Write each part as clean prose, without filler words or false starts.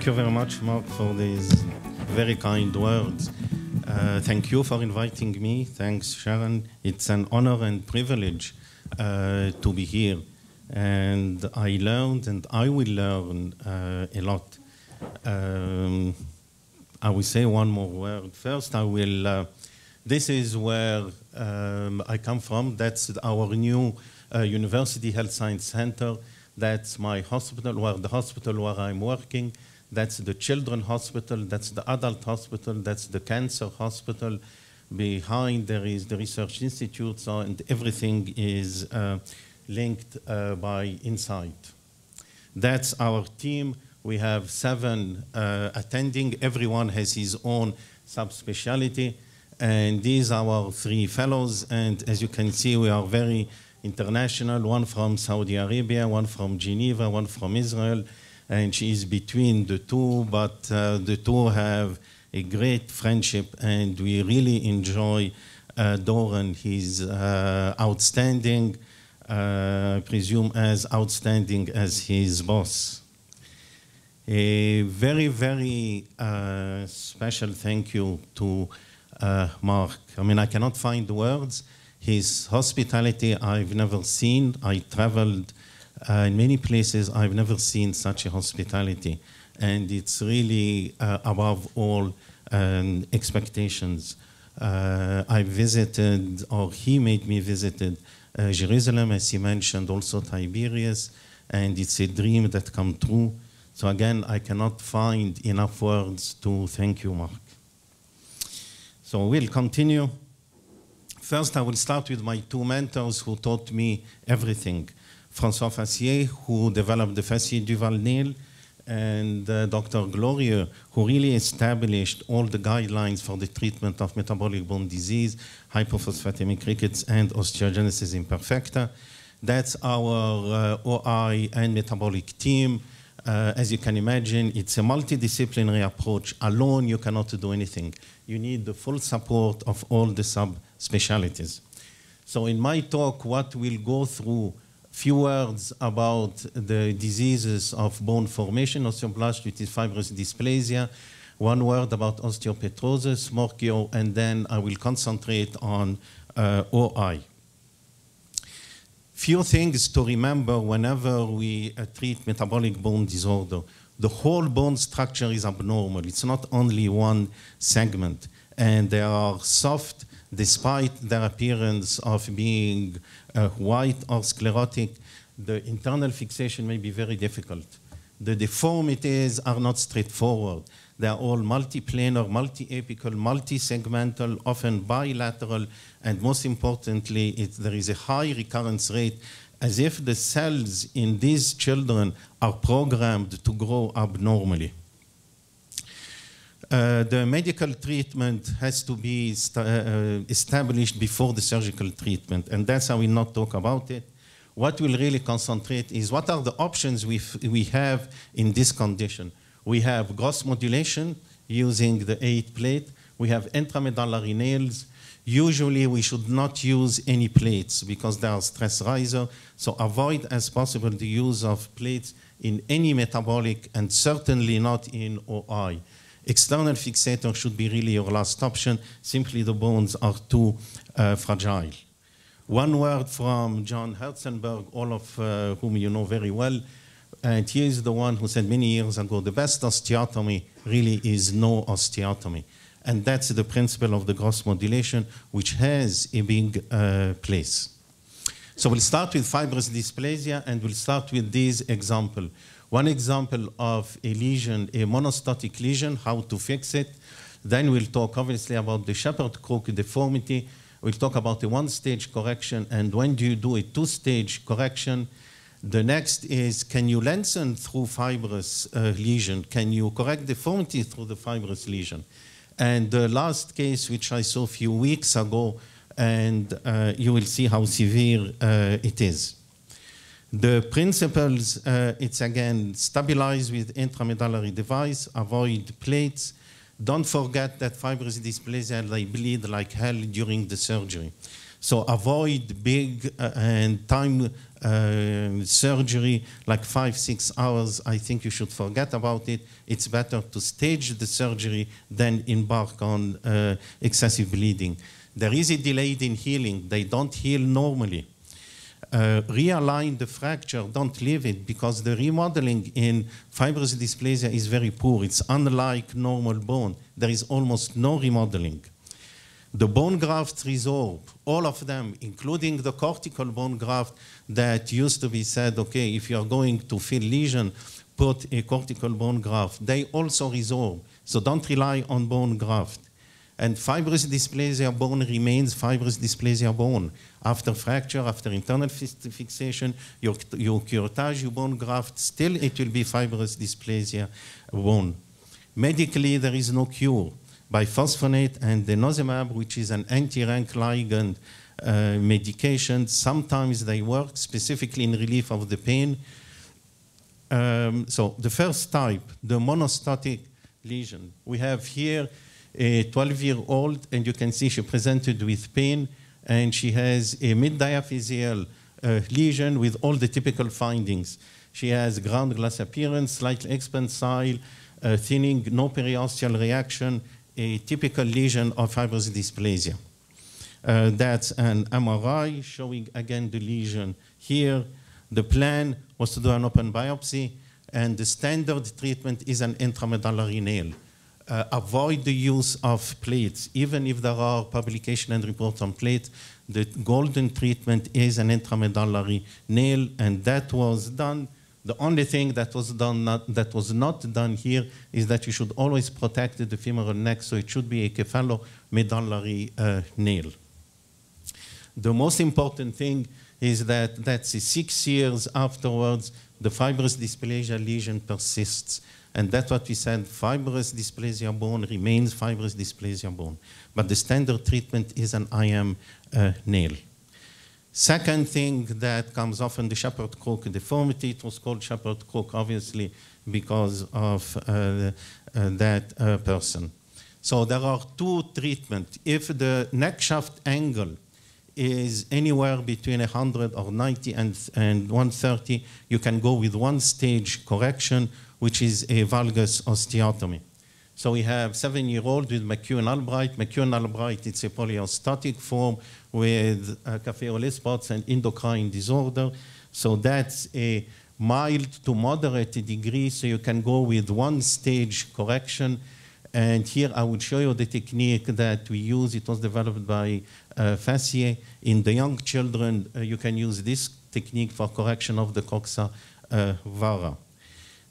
Thank you very much, Mark, for these very kind words. Thank you for inviting me. Thanks, Sharon. It's an honor and privilege to be here. And I learned, and I will learn a lot. I will say one more word. First, this is where I come from. That's our new University Health Science Center. That's my hospital, the hospital where I'm working. That's the children's hospital. That's the adult hospital. That's the cancer hospital. Behind there is the research institute, and everything is linked by Insight. That's our team. We have 7 attending. Everyone has his own subspecialty. And these are our 3 fellows. And as you can see, we are very international, one from Saudi Arabia, one from Geneva, one from Israel, and she is between the two, but the two have a great friendship, and we really enjoy Doran. He's outstanding, I presume as outstanding as his boss. A very, very special thank you to Mark. I mean, I cannot find the words. His hospitality I've never seen. I traveled in many places. I've never seen such a hospitality. And it's really above all expectations. I visited, or he made me visit Jerusalem, as he mentioned, also Tiberias. And it's a dream that come true. So again, I cannot find enough words to thank you, Mark. So we'll continue. First, I will start with my 2 mentors who taught me everything. François Fassier, who developed the Fassier-Duval-Neil, and Dr. Glorieux, who really established all the guidelines for the treatment of metabolic bone disease, hypophosphatemic rickets, and osteogenesis imperfecta. That's our OI and metabolic team. As you can imagine, it's a multidisciplinary approach. Alone, you cannot do anything. You need the full support of all the subspecialties. So in my talk, what we'll go through, few words about the diseases of bone formation, osteoblastic fibrous dysplasia, 1 word about osteopetrosis, Morchio, and then I will concentrate on OI. Few things to remember whenever we treat metabolic bone disorder. The whole bone structure is abnormal. It's not only one segment. And they are soft despite their appearance of being white or sclerotic. The internal fixation may be very difficult. The deformities are not straightforward. They are all multiplanar, multi-apical, multi-segmental, often bilateral, and most importantly, there is a high recurrence rate, as if the cells in these children are programmed to grow abnormally. The medical treatment has to be established before the surgical treatment, and that's how we not talk about it. What we'll really concentrate is what are the options we have in this condition. We have gross modulation using the 8-plate. We have intramedullary nails. Usually, we should not use any plates because they are stress riser. So avoid as possible the use of plates in any metabolic and certainly not in OI. External fixator should be really your last option. Simply the bones are too fragile. 1 word from John Herzenberg, all of whom you know very well. And he is the one who said many years ago, the best osteotomy really is no osteotomy. And that's the principle of the gross modulation, which has a big place. So we'll start with fibrous dysplasia, and we'll start with this example. 1 example of a lesion, a monostotic lesion, how to fix it. Then we'll talk, obviously, about the Shepherd-Crook deformity. We'll talk about a 1-stage correction, and when do you do a 2-stage correction? The next is, can you lengthen through fibrous lesion? Can you correct deformity through the fibrous lesion? And the last case, which I saw a few weeks ago, and you will see how severe it is. The principles, it's again, stabilize with intramedullary device, avoid plates. Don't forget that fibrous dysplasia, they bleed like hell during the surgery. So avoid big and time surgery, like 5-6 hours. I think you should forget about it. It's better to stage the surgery than embark on excessive bleeding. There is a delay in healing. They don't heal normally. Realign the fracture, don't leave it, because the remodeling in fibrous dysplasia is very poor. It's unlike normal bone. There is almost no remodeling. The bone grafts resorb, all of them, including the cortical bone graft that used to be said, okay, if you're going to fill lesion, put a cortical bone graft. They also resorb, so don't rely on bone graft. And fibrous dysplasia bone remains fibrous dysplasia bone. After fracture, after internal fixation, you curettage your bone graft, still it will be fibrous dysplasia bone. Medically, there is no cure. Biphosphonate and denosumab, which is an anti-rank ligand medication, sometimes they work specifically in relief of the pain. So the first type, the monostatic lesion. We have here a 12-year-old, and you can see she presented with pain, and she has a mid-diaphyseal lesion with all the typical findings. She has ground glass appearance, slightly expansile, thinning, no periosteal reaction, a typical lesion of fibrous dysplasia. That's an MRI showing again the lesion here. The plan was to do an open biopsy, and the standard treatment is an intramedullary nail. Avoid the use of plates. Even if there are publication and reports on plates, the golden treatment is an intramedullary nail, and that was done. The only thing that was not done here is that you should always protect the femoral neck, so it should be a cephalomedullary nail. The most important thing is that that's 6 years afterwards, the fibrous dysplasia lesion persists. And that's what we said, fibrous dysplasia bone remains fibrous dysplasia bone. But the standard treatment is an IM nail. Second thing that comes often, the Shepherd-Crook deformity. It was called Shepherd-Crook, obviously, because of that person. So there are two treatments. If the neck shaft angle is anywhere between 100 or 90 and 130, you can go with one-stage correction, which is a valgus osteotomy. So we have 7-year-old with McEwen-Albright. McEwen-Albright, it's a polyostotic form with café spots and endocrine disorder. So that's a mild to moderate degree, so you can go with one-stage correction. And here I will show you the technique that we use. It was developed by Fassier. In the young children, you can use this technique for correction of the coxa vara.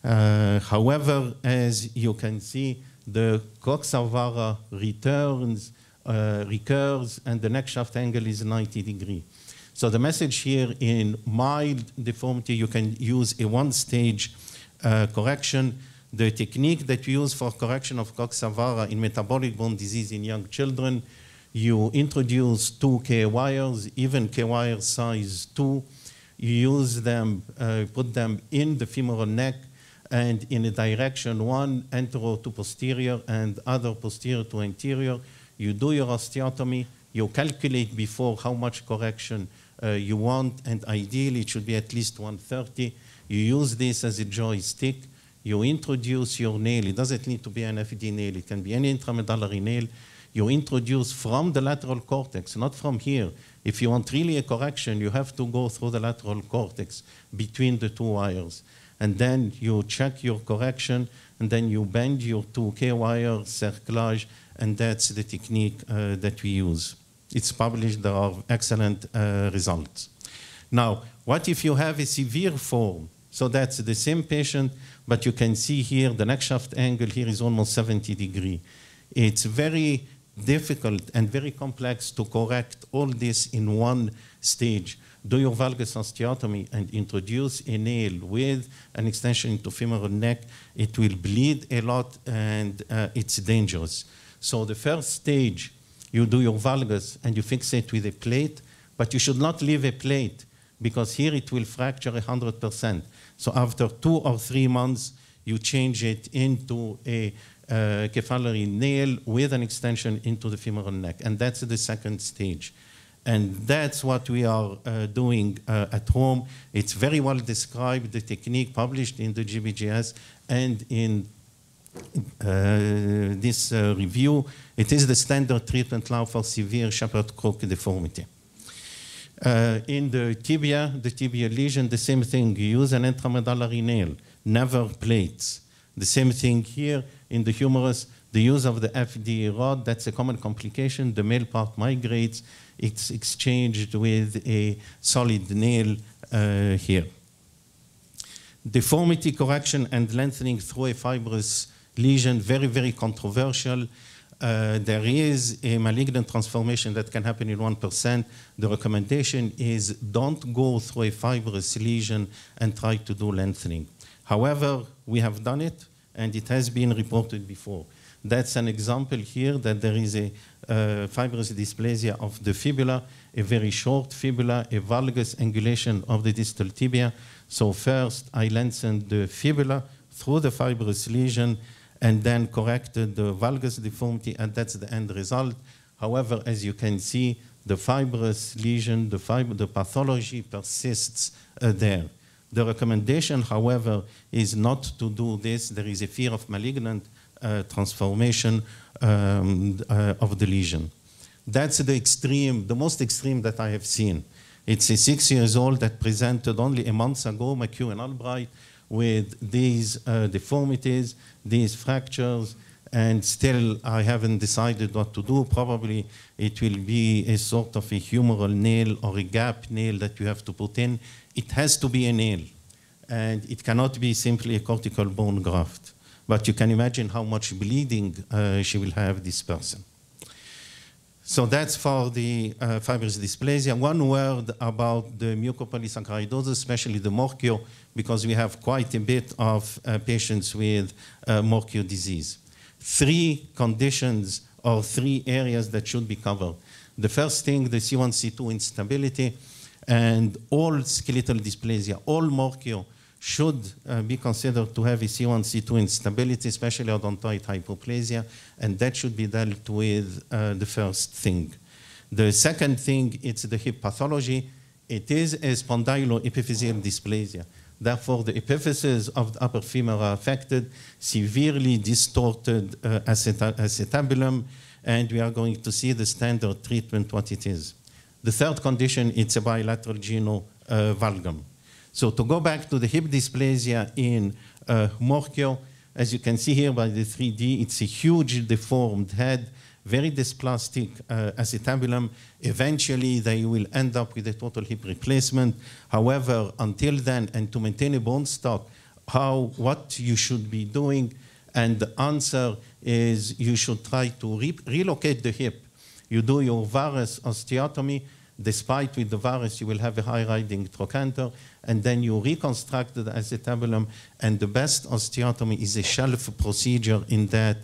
However, as you can see, the coxa vara recurs, and the neck shaft angle is 90 degrees. So the message here, in mild deformity, you can use a one-stage correction. The technique that we use for correction of coxa vara in metabolic bone disease in young children, you introduce 2 K-wires, even K-wire size 2. You use them, put them in the femoral neck, and in a direction, one antero to posterior and other posterior to anterior. You do your osteotomy. You calculate before how much correction you want, and ideally it should be at least 130. You use this as a joystick. You introduce your nail. It doesn't need to be an FD nail. It can be any intramedullary nail. You introduce from the lateral cortex, not from here. If you want really a correction, you have to go through the lateral cortex between the 2 wires. And then you check your correction, and then you bend your 2 K-wire cerclage, and that's the technique that we use. It's published, there are excellent results. Now, what if you have a severe form? So that's the same patient, but you can see here the neck shaft angle here is almost 70 degrees. It's very difficult and very complex to correct all this in one stage. Do your valgus osteotomy and introduce a nail with an extension into femoral neck. It will bleed a lot, and it's dangerous. So the first stage, you do your valgus and you fix it with a plate, but you should not leave a plate, because here it will fracture 100%. So after 2 or 3 months, you change it into a capillary nail with an extension into the femoral neck, and that's the second stage. And that's what we are doing at home. It's very well described, the technique published in the GBGS and in this review. It is the standard treatment now for severe Shepherd-Crook deformity. In the tibia lesion, the same thing. You use an intramedullary nail, never plates. The same thing here in the humerus, the use of the FD rod, that's a common complication. The male part migrates. It's exchanged with a solid nail here. Deformity correction and lengthening through a fibrous lesion, very, very controversial. There is a malignant transformation that can happen in 1%. The recommendation is don't go through a fibrous lesion and try to do lengthening. However, we have done it, and it has been reported before. That's an example here that there is a fibrous dysplasia of the fibula, a very short fibula, a valgus angulation of the distal tibia. So first, I lengthened the fibula through the fibrous lesion and then corrected the valgus deformity, and that's the end result. However, as you can see, the fibrous lesion, the pathology persists there. The recommendation, however, is not to do this. There is a fear of malignant transformation of the lesion. That's the extreme, the most extreme that I have seen. It's a 6-year-old that presented only a month ago, McHugh and Albright, with these deformities, these fractures, and still I haven't decided what to do. Probably it will be a sort of a humeral nail or a gap nail that you have to put in. It has to be a nail, and it cannot be simply a cortical bone graft. But you can imagine how much bleeding she will have, this person. So that's for the fibrous dysplasia. One word about the mucopolysaccharidosis, especially the Morquio, because we have quite a bit of patients with Morquio disease. 3 conditions or 3 areas that should be covered. The first thing, the C1, C2 instability, and all skeletal dysplasia, all Morquio should be considered to have a C1, C2 instability, especially odontoid hypoplasia, and that should be dealt with the first thing. The second thing, it's the hip pathology. It is a spondyloepiphyseal dysplasia. Therefore, the epiphyses of the upper femur are affected, severely distorted acetabulum, and we are going to see the standard treatment, what it is. The third condition, it's a bilateral geno-valgum. So to go back to the hip dysplasia in Morquio, as you can see here by the 3D, it's a huge deformed head, very dysplastic acetabulum. Eventually, they will end up with a total hip replacement. However, until then, and to maintain a bone stock, what you should be doing, and the answer is you should try to relocate the hip. You do your varus osteotomy. Despite with the varus, you will have a high-riding trochanter, and then you reconstruct the acetabulum, and the best osteotomy is a shelf procedure in that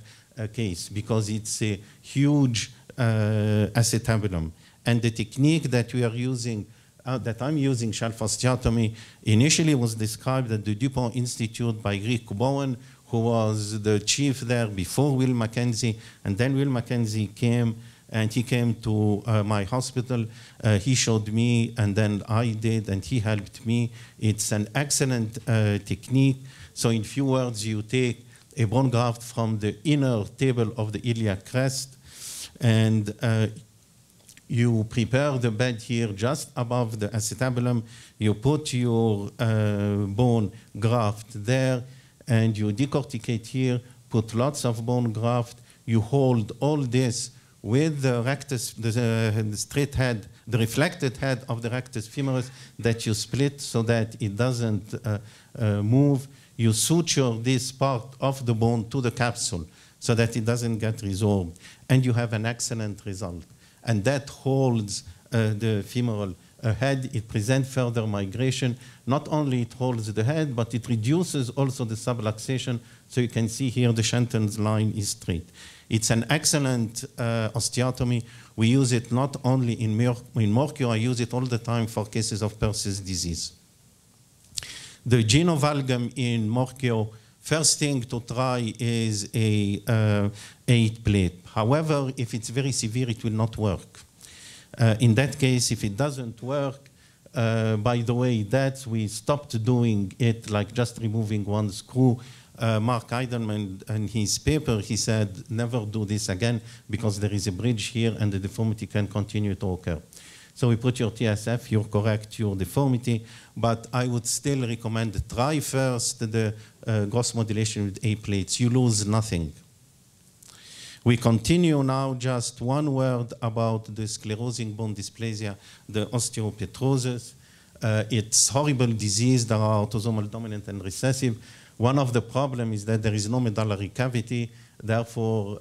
case, because it's a huge acetabulum. And the technique that we are using, that I'm using, shelf osteotomy, initially was described at the DuPont Institute by Rick Bowen, who was the chief there before Will Mackenzie, and then Will Mackenzie came, and he came to my hospital. He showed me, and then I did, and he helped me. It's an excellent technique. So in few words, you take a bone graft from the inner table of the iliac crest, and you prepare the bed here just above the acetabulum. You put your bone graft there, and you decorticate here, put lots of bone graft. You hold all this with the rectus, the straight head, the reflected head of the rectus femoris that you split so that it doesn't move. You suture this part of the bone to the capsule so that it doesn't get resorbed. And you have an excellent result. And that holds the femoral head. It prevents further migration. Not only it holds the head, but it reduces also the subluxation. So you can see here the Shenton's line is straight. It's an excellent osteotomy. We use it not only in Morquio, I use it all the time for cases of Percy's disease. The genovalgum in Morquio, first thing to try is a 8-plate. However, if it's very severe, it will not work. In that case, if it doesn't work, by the way, that we stopped doing it, like just removing one screw. Mark Eidelman, in his paper, he said, never do this again because there is a bridge here and the deformity can continue to occur. So we put your TSF, you correct your deformity, but I would still recommend try first the gross modulation with A plates. You lose nothing. We continue now, just one word about the sclerosing bone dysplasia, the osteopetrosis. It's horrible disease. There are autosomal dominant and recessive. One of the problems is that there is no medullary cavity. Therefore,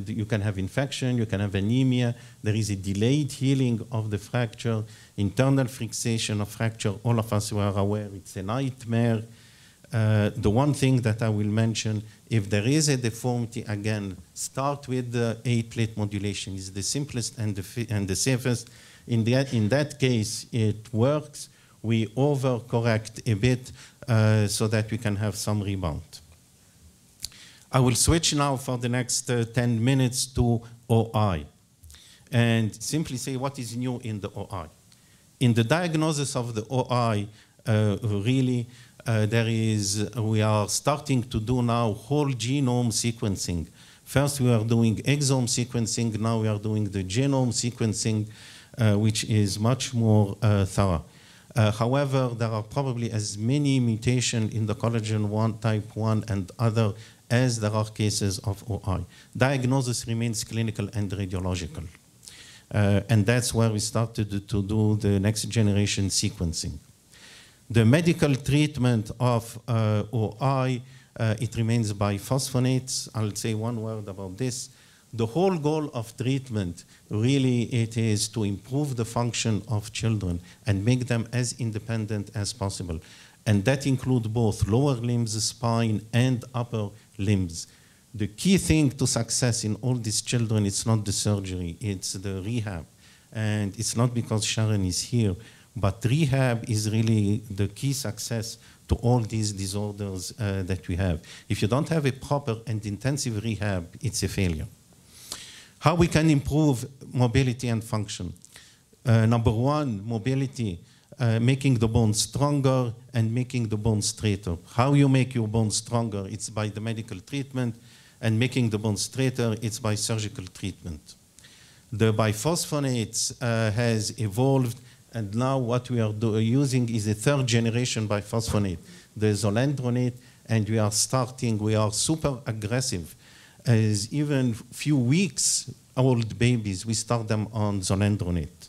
you can have infection, you can have anemia. There is a delayed healing of the fracture, internal fixation of fracture. All of us were aware it's a nightmare. The one thing that I will mention, if there is a deformity, again, start with the 8-plate modulation. It's the simplest and the safest. In that case, it works. We overcorrect a bit so that we can have some rebound. I will switch now for the next 10 minutes to OI and simply say what is new in the OI. In the diagnosis of the OI, really, we are starting to do now whole genome sequencing. First, we are doing exome sequencing. Now we are doing the genome sequencing, which is much more thorough. However, there are probably as many mutations in the collagen 1, type 1, and other as there are cases of OI. Diagnosis remains clinical and radiological. And that's where we started to do the next generation sequencing. The medical treatment of OI, it remains biphosphonates. I'll say one word about this. The whole goal of treatment, really, it is to improve the function of children and make them as independent as possible. And that includes both lower limbs, spine, and upper limbs. The key thing to success in all these children, it's not the surgery, it's the rehab. And it's not because Sharon is here, but rehab is really the key success to all these disorders that we have. If you don't have a proper and intensive rehab, it's a failure. How we can improve mobility and function? Number one, mobility, making the bone stronger and making the bone straighter. How you make your bone stronger? It's by the medical treatment, and making the bone straighter, it's by surgical treatment. The biphosphonates has evolved, and now what we are using is a third generation biphosphonate, the zoledronate, and we are super aggressive. As even few weeks old babies, we start them on zoledronate.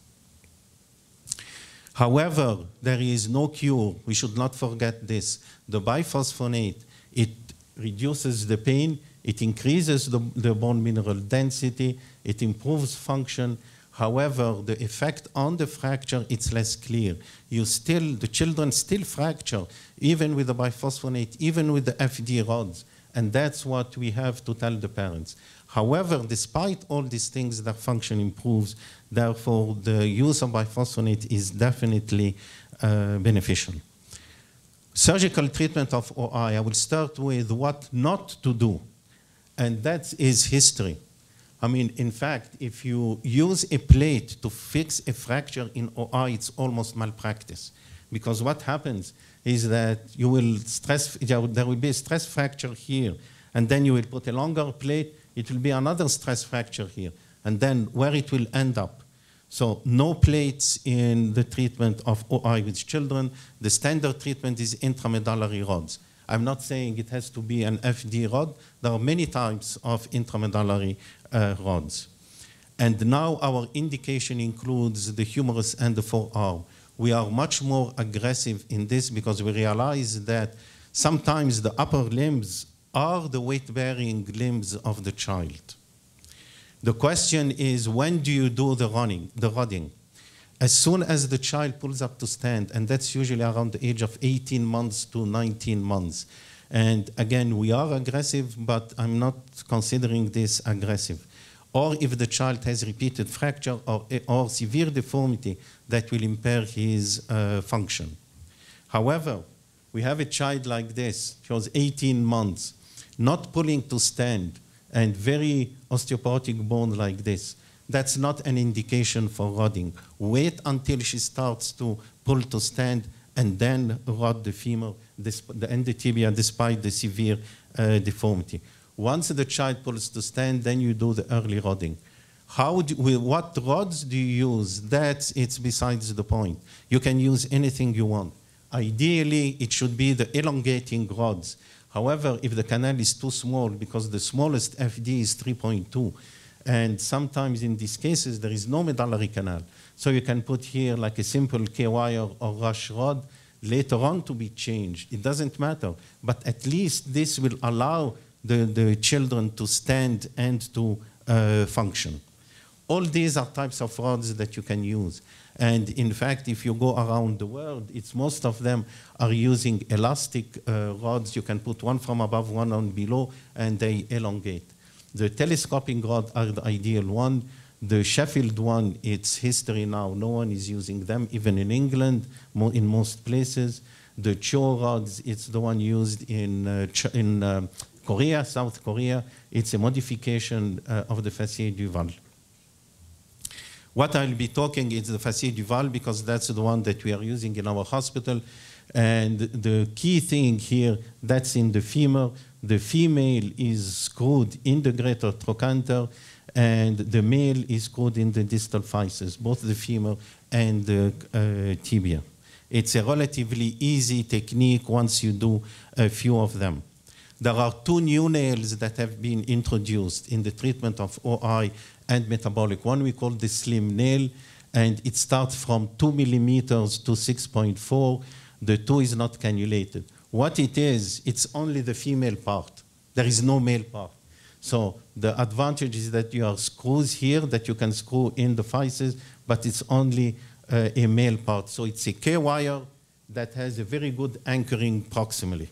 However, there is no cure. We should not forget this. The biphosphonate, it reduces the pain, it increases the bone mineral density, it improves function. However, the effect on the fracture, it's less clear. The children still fracture, even with the biphosphonate, even with the FD rods. And that's what we have to tell the parents. However, despite all these things, their function improves. Therefore, the use of biphosphonate is definitely beneficial. Surgical treatment of OI, I will start with what not to do. And that is history. I mean, in fact, if you use a plate to fix a fracture in OI, it's almost malpractice. Because what happens is that there will be a stress fracture here, and then you will put a longer plate, it will be another stress fracture here, and then where it will end up. So no plates in the treatment of OI with children. The standard treatment is intramedullary rods. I'm not saying it has to be an FD rod. There are many types of intramedullary rods. And now our indication includes the humerus and the forearm. We are much more aggressive in this because we realize that sometimes the upper limbs are the weight-bearing limbs of the child. The question is, when do you do the rodding? As soon as the child pulls up to stand, and that's usually around the age of 18 months to 19 months. And again, we are aggressive, but I'm not considering this aggressive. Or if the child has repeated fracture or severe deformity that will impair his function. However, we have a child like this, she was 18 months, not pulling to stand, and very osteoporotic bone like this. that's not an indication for rodding. Wait until she starts to pull to stand and then rod the femur and the tibia despite the severe deformity. Once the child pulls to stand, then you do the early rodding. What rods do you use? It's besides the point. You can use anything you want. Ideally, it should be the elongating rods. However, if the canal is too small, because the smallest FD is 3.2, and sometimes in these cases, there is no medullary canal. So you can put here like a simple K-wire or rush rod later on to be changed. It doesn't matter. But at least this will allow the children to stand and to function. All these are types of rods that you can use. And in fact, if you go around the world, most of them are using elastic rods. You can put one from above, one on below, and they elongate. The telescoping rod are the ideal one. The Sheffield one, it's history now. No one is using them, even in England, in most places. The Cho rods, it's the one used in Korea, South Korea. It's a modification of the fasciae duval. What I'll be talking is the fasciae duval because that's the one that we are using in our hospital. And the key thing here, that's in the femur. The female is screwed in the greater trochanter, and the male is screwed in the distal physis, both the femur and the tibia. It's a relatively easy technique once you do a few of them. There are two new nails that have been introduced in the treatment of OI and metabolic. One we call the slim nail, and it starts from 2 millimeters to 6.4. The 2 is not cannulated. What it is, it's only the female part. There is no male part. So the advantage is that you have screws here that you can screw in the physis, but it's only a male part. So it's a K-wire that has a very good anchoring proximally.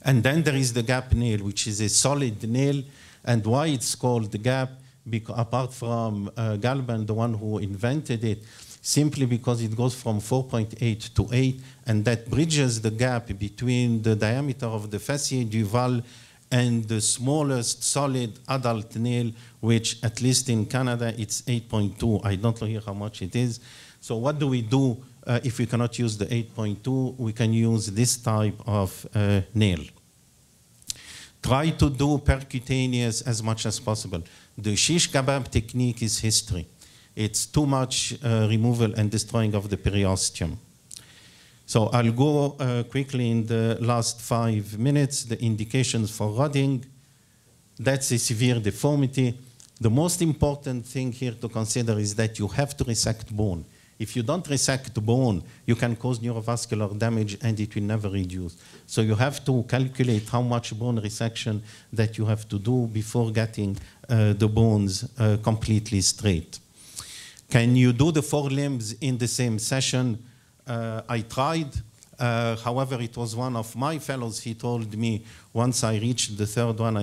And then there is the gap nail, which is a solid nail. And why it's called the gap, because apart from Galban, the one who invented it, simply because it goes from 4.8 to 8, and that bridges the gap between the diameter of the fasciae duval and the smallest solid adult nail, which at least in Canada, it's 8.2. I don't know here how much it is. So what do we do if we cannot use the 8.2? We can use this type of nail. Try to do percutaneous as much as possible. The shish kebab technique is history. It's too much removal and destroying of the periosteum. So I'll go quickly in the last 5 minutes, the indications for rodding. That's a severe deformity. The most important thing here to consider is that you have to resect bone. If you don't resect bone, you can cause neurovascular damage and it will never reduce. So you have to calculate how much bone resection that you have to do before getting the bones completely straight. Can you do the 4 limbs in the same session? I tried. However, it was one of my fellows. He told me once I reached the 3rd one,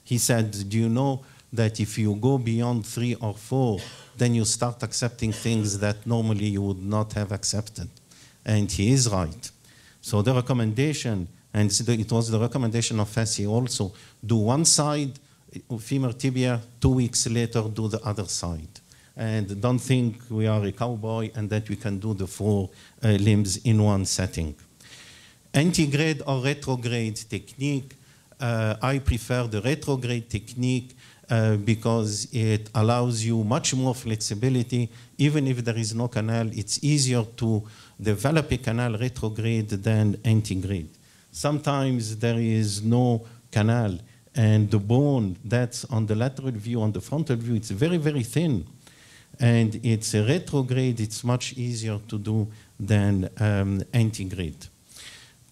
he said, do you know that if you go beyond 3 or 4, then you start accepting things that normally you would not have accepted. And he is right. So the recommendation, and it was the recommendation of FASI also, do one side, femur tibia, 2 weeks later, do the other side. And don't think we are a cowboy and that we can do the 4 limbs in one setting. Antegrade or retrograde technique, I prefer the retrograde technique because it allows you much more flexibility. Even if there is no canal, it's easier to develop a canal retrograde than antegrade. Sometimes there is no canal, and the bone that's on the lateral view, on the frontal view, it's very, very thin. And it's a retrograde, it's much easier to do than antegrade.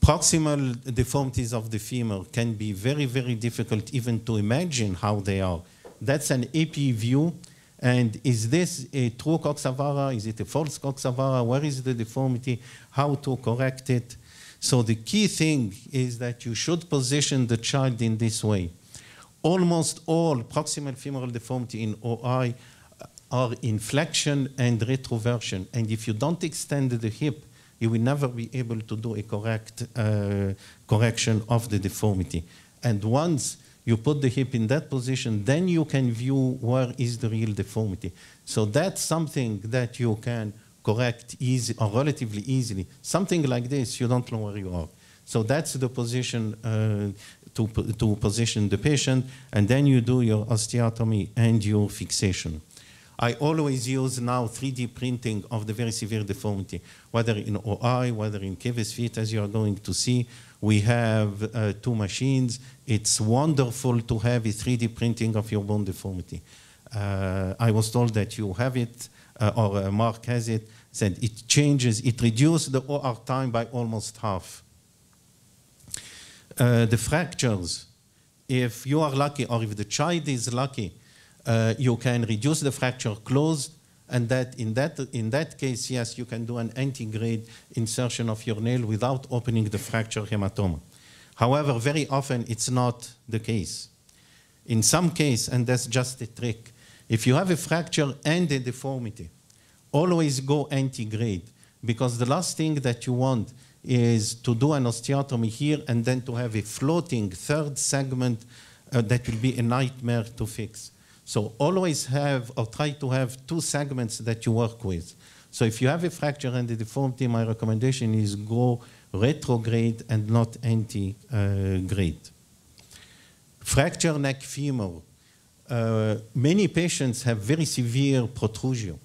Proximal deformities of the femur can be very, very difficult even to imagine how they are. That's an AP view. And is this a true coxavara? Is it a false coxavara? Where is the deformity? How to correct it? So the key thing is that you should position the child in this way. Almost all proximal femoral deformity in OI are inflection and retroversion. And if you don't extend the hip, you will never be able to do a correct correction of the deformity. And once you put the hip in that position, then you can view where is the real deformity. So that's something that you can correct easy or relatively easily. Something like this, you don't know where you are. So that's the position to position the patient, and then you do your osteotomy and your fixation. I always use now 3D printing of the very severe deformity, whether in OI, whether in cavus feet, as you are going to see. We have 2 machines. It's wonderful to have a 3D printing of your bone deformity. I was told that you have it, or Mark has it, said it changes, it reduces the OR time by almost half. The fractures, if you are lucky, or if the child is lucky, you can reduce the fracture closed, and that in that case, yes, you can do an antegrade insertion of your nail without opening the fracture hematoma. However, very often it's not the case. In some case, and that's just a trick, if you have a fracture and a deformity, always go antegrade, because the last thing that you want is to do an osteotomy here and then to have a floating third segment that will be a nightmare to fix. So always have or try to have 2 segments that you work with. So if you have a fracture and a deformity, my recommendation is go retrograde and not antegrade. Fracture neck femur. Many patients have very severe protrusion.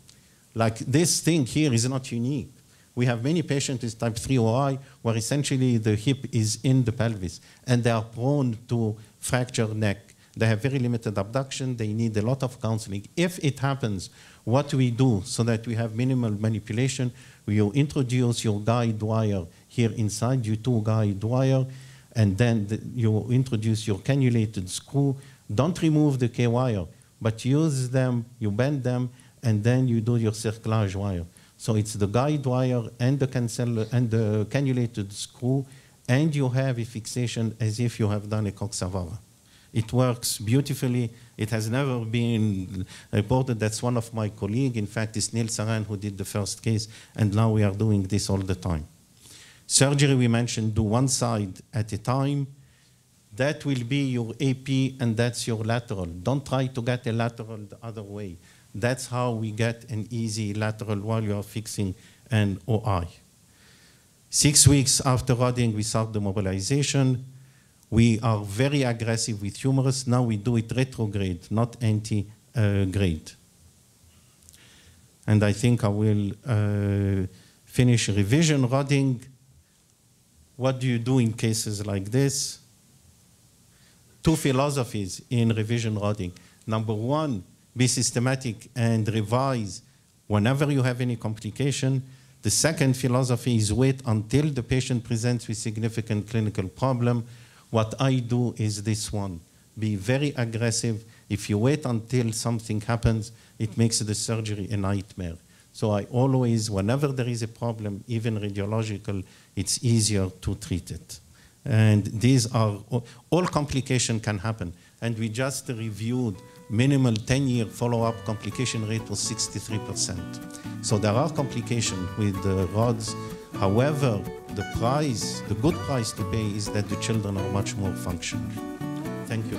Like this thing here is not unique. We have many patients with type 3 OI where essentially the hip is in the pelvis and they are prone to fracture neck. They have very limited abduction. They need a lot of counseling. If it happens, what we do so that we have minimal manipulation, you introduce your guide wire here inside, your 2 guide wire, and then you introduce your cannulated screw. Don't remove the K-wire, but use them, you bend them, and then you do your cerclage wire. So it's the guide wire and the cannulated screw, and you have a fixation as if you have done a Coxa-Vara. It works beautifully. It has never been reported. That's one of my colleagues. In fact, it's Neil Saran who did the first case, and now we are doing this all the time. Surgery, we mentioned, do 1 side at a time. That will be your AP, and that's your lateral. Don't try to get a lateral the other way. That's how we get an easy lateral while you are fixing an OI. 6 weeks after rodding, we start the mobilization. We are very aggressive with humerus. Now we do it retrograde, not anti-grade. And I think I will finish revision rodding. What do you do in cases like this? 2 philosophies in revision rodding. Number 1, be systematic and revise whenever you have any complication. The second philosophy is wait until the patient presents with significant clinical problem. What I do is this one. Be very aggressive. If you wait until something happens, it makes the surgery a nightmare. So I always, whenever there is a problem, even radiological, it's easier to treat it. And these are, all complication can happen. And we just reviewed minimal 10-year follow-up complication rate was 63%. So there are complications with the rods. However, the price, the good price to pay is that the children are much more functional. Thank you.